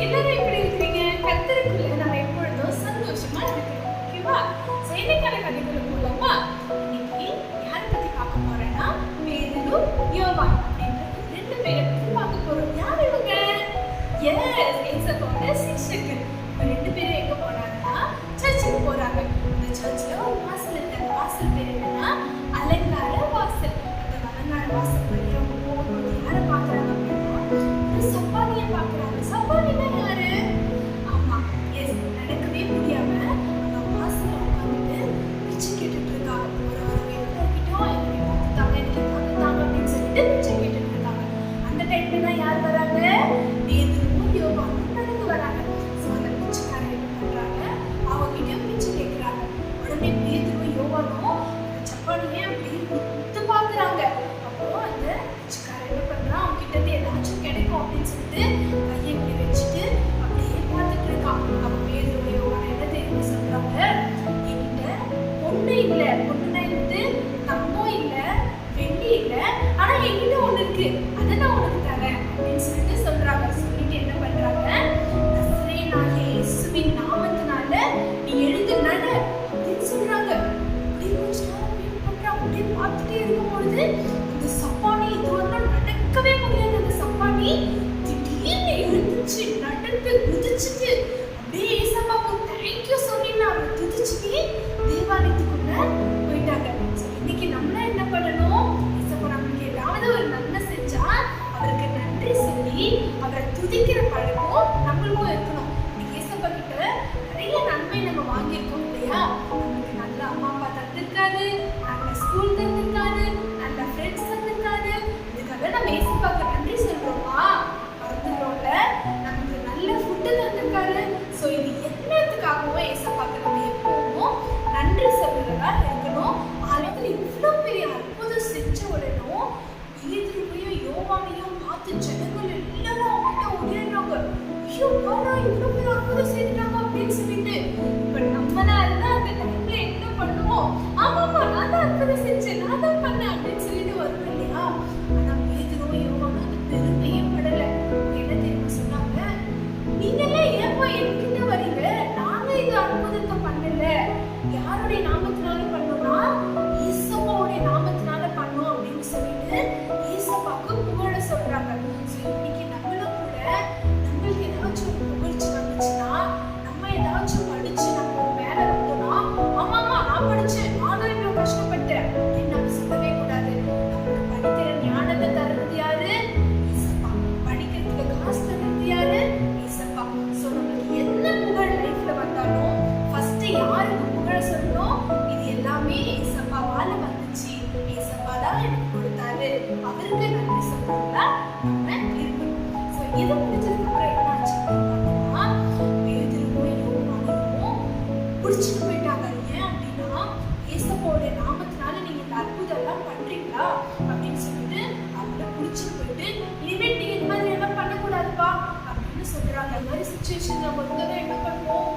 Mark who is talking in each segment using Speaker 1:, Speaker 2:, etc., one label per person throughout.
Speaker 1: எல்லாரும் எப்படி இருக்கீங்க? கர்த்தருக்குள்ள நம்ம எப்பொழுதும் சந்தோஷமா இருக்கணும். ஓகேவா? இன்னைக்கான கதைக்குள்ள போலாமா? இன்னைக்கு யார பத்தி பார்க்க போறேன்னா பேதுரு, யோவான் அப்படின்ற ரெண்டு பேரை பத்தி பார்க்க போறோம். யார் இவங்க? எஸ், இயேசுவோட சிஷ்யர்கள். இவங்க ரெண்டு பேரும் எங்க போறாங்கன்னா சர்ச்சுக்கு போறாங்க. அந்த சர்ச்ல ஒரு வாசல் இருக்கு. அந்த வாசல் பேர் என்னன்னா அலங்கார வாசல். அந்த அலங்கார வாசல் வழியா போகும்போது யாரை பார்க்கறாங்க அப்படின்னா ஒரு சப்பானியை பார்க்கறாங்க. சப்பானினா யாரு? ஆமா, எஸ், நடக்கவே முடியாம அந்த வாசல்ல உட்கார்ந்துட்டு பிச்சை கேட்டுட்டு இருக்காங்க. ஒரு எல்லார்கிட்டயும் எனக்கு பார்த்துட்டாங்க, எனக்கு பார்த்துட்டாங்க அப்படின்னு சொல்லிட்டு பிச்சை கேட்டுட்டு இருக்காங்க. அந்த டைம்ல தான் யார் வராங்க? பேதுருவும் யோவானும் நடந்து வராங்க. ஸோ அந்த பிச்சைக்காரங்க என்ன பண்றாங்க? அவங்க கிட்ட பிச்சை கேட்கறாங்க. உடனே பேதுருவும் யோவானும் அந்த சப்பானியை அப்படியே உத்து பார்க்கறாங்க. அப்போ அந்த பிச்சைக்காரன் என்ன பண்றான்? அவங்க கிட்ட இருந்து ஏதாச்சும் கிடைக்கும் அப்படின்னு சொல்லிட்டு கையை இப்படி வச்சுட்டு அப்படியே பார்த்துட்டு இருக்கான். அப்ப பேதுருவும் யோவானும் என்ன தெரியுமா சொல்றாங்க? என்கிட்ட பொண்ணு இல்ல, பொண்ணுனா இருந்து தங்கம் இல்ல, வெள்ளி இல்ல, ஆனா என்கிட்ட ஒண்ணு இருக்கு, அதை நான் உனக்கு தரேன் அப்படின்னு சொல்லிட்டு சொல்றாங்க. சொல்லிட்டு என்ன பண்றாங்க? நசரேயனாகிய இயேசுவின் நாமத்தினால நீ எழுந்து நட அப்படின்னு சொல்றாங்க. அப்படியே கொஞ்ச நேரம் வெயிட் பண்றாங்க. அப்படியே பார்த்துட்டே இருக்கும்பொழுது இந்த சப்பானி இதுவரைக்கும் நடக்கவே முடியாது. அந்த சப்பானி திடீர்னு எழுந்துச்சு, நடந்து குதிச்சுட்டு அப்படியே ஏசப்பாவுக்கு தேங்க்யூ சொல்லிட்டு அவங்க குதிச்சுட்டு தேவாலயத்துக்குள்ள போயிட்டாங்க. ஸோ இன்னைக்கு நம்மள என்ன பண்ணணும்? ஏசப்பா நம்மளுக்கு ஏதாவது ஒரு நன்மை செஞ்சா அவருக்கு நன்றி சொல்லி அவரை துதிக்கிற பழக்கம் நம்மளுக்கும் இருக்கணும். இன்னைக்கு ஏசப்பா கிட்ட நிறைய நன்மை நம்ம வாங்கியிருக்கோம் இல்லையா? நம்மளுக்கு நல்ல அம்மா அப்பா தந்திருக்காரு, நல்ல ஸ்கூல் தந்திருக்காரு, நல்ல ஃப்ரெண்ட்ஸ் தந்திருக்காரு. இதுக்காக நம்ம ஏசப்பாக்கு நன்றி சொல்றோமா? மறந்துடுறோம்ல. நமக்கு நல்ல ஃபுட்டு தந்திருக்காரு. ஸோ இது எல்லாத்துக்காகவும் ஏசப்பாக்கு நம்ம எப்பவும் நன்றி சொல்றதா இருக்கணும். ஆலயத்துல இவ்வளோ பெரிய அற்புதம் செஞ்ச உடனும் பேதுருவையும் யோவானையும் பார்த்து ஜனங்கள் எல்லாரும் அவங்ககிட்ட ஓடிடுறாங்க. ஐயோ, பாரா இவ்வளோ பெரிய அற்புதம் செஞ்சுட்டாங்க அப்படின்னு சொல்லிட்டு. இப்ப நம்மளா இருந்தா அந்த டைம்ல என்ன பண்ணுவோம்? ஆமாமா, நான் தான் அற்புதம் செஞ்சேன், நான் தான் பண்ணேன் அப்படின்னு சொல்லிட்டு வருவோம் இல்லையா? ஆனா பேதுருவும் யோவானும் அந்த பெருமையே படல. என்ன தெரியுமா சொன்னாங்க? நீங்களே ஏப்பா என்கிட்ட வரீங்க? நாங்க இது அற்புதத்தை பண்ணல. யாருடைய நாமத்தினால பண்ணோம்னா ஈசப்பாவுடைய நாமத்தினால பண்ணோம் அப்படின்னு சொல்லிட்டு ஈசப்பாவுக்கு புகழ சொல்றாங்க. ஸோ இன்னைக்கு நம்மளும் கூட நம்மளுக்கு ஏதாச்சும் ஒரு புகழ்ச்சி வந்துச்சுன்னா, நம்ம ஏதாச்சும் படிச்சு நம்ம ஒரு வேலை வந்தோம்னா, ஆமாமா நான் படிச்சேன், நானும் இவ்வளோ கஷ்டப்பட்டேன் அப்படின்னு நம்ம சொல்லவே கூடாது. நம்மளுக்கு படிக்கிற ஞானத்தை தர்றது யாரு? ஈசப்பா. படிக்கிறதுக்கு காசு தர்றது யாரு? ஈசப்பா. ஸோ நம்மளுக்கு என்ன புகழ் லைஃப்ல வந்தாலும் ஃபர்ஸ்ட் யாருக்கு புகழ சொல்லணும்? இது எல்லாமே ஏசப்பாவால வந்துச்சு, ஏசப்பா தான் எனக்கு கொடுத்தாரு, அவருக்கு நன்றி சொல்றதா நம்ம இருக்கணும். ஸோ இது முடிஞ்சதுக்கு அப்புறம் என்ன ஆச்சு அப்படின்னா பேதுருவும் யோவானையும் பிடிச்சிட்டு போயிட்டாங்க. ஏன் அப்படின்னா ஏசப்பாவுடைய நாமத்தினால நீங்க இந்த அற்புதம் எல்லாம் பண்றீங்களா அப்படின்னு சொல்லிட்டு அவங்கள பிடிச்சிட்டு போயிட்டு இனிமேல் நீங்க இந்த மாதிரி எல்லாம் பண்ணக்கூடாதுப்பா அப்படின்னு சொல்றாங்க. அந்த மாதிரி சுச்சுவேஷன்ல வந்ததும் என்ன பண்ணுவோம்?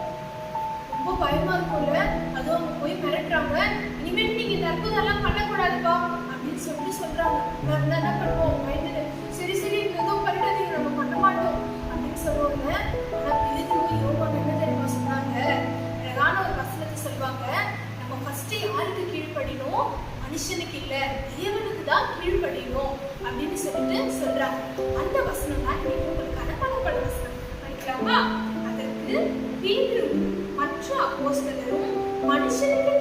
Speaker 1: ரொம்ப பயமா இருக்கும்ல. அதுவும் அவங்க போய் மிரட்டுறாங்க, இனிமேல் நீங்க இந்த அற்புதம் எல்லாம் பண்ணக்கூடாதுப்பா அப்படின்னு சொல்லிட்டு சொல்றாங்க. நம்ம என்ன பண்ணுவோம்? பயந்துட்டு சரி சரி எதுவும் பண்ணிடாதீங்க, நம்ம பண்ண மாட்டோம் அப்படின்னு சொல்லுவாங்க. ஆனா பேதுருவும் யோவானும் என்ன தெரியுமா சொன்னாங்க? அழகான ஒரு வசனத்தை சொல்லுவாங்க. நம்ம ஃபர்ஸ்ட் யாருக்கு கீழ்ப்படியணும்? மனுஷனுக்கு இல்ல, தேவனுக்கு தான் கீழ்ப்படியணும் அப்படின்னு சொல்லிட்டு சொல்றாங்க. அந்த வசனம் தான் இன்னைக்கு உங்களுக்கான மனப்பாட வசனம். படிக்கலாமா? அதற்கு பேதுருவும் மற்ற அப்போஸ்தலரும் மனுஷனுக்கு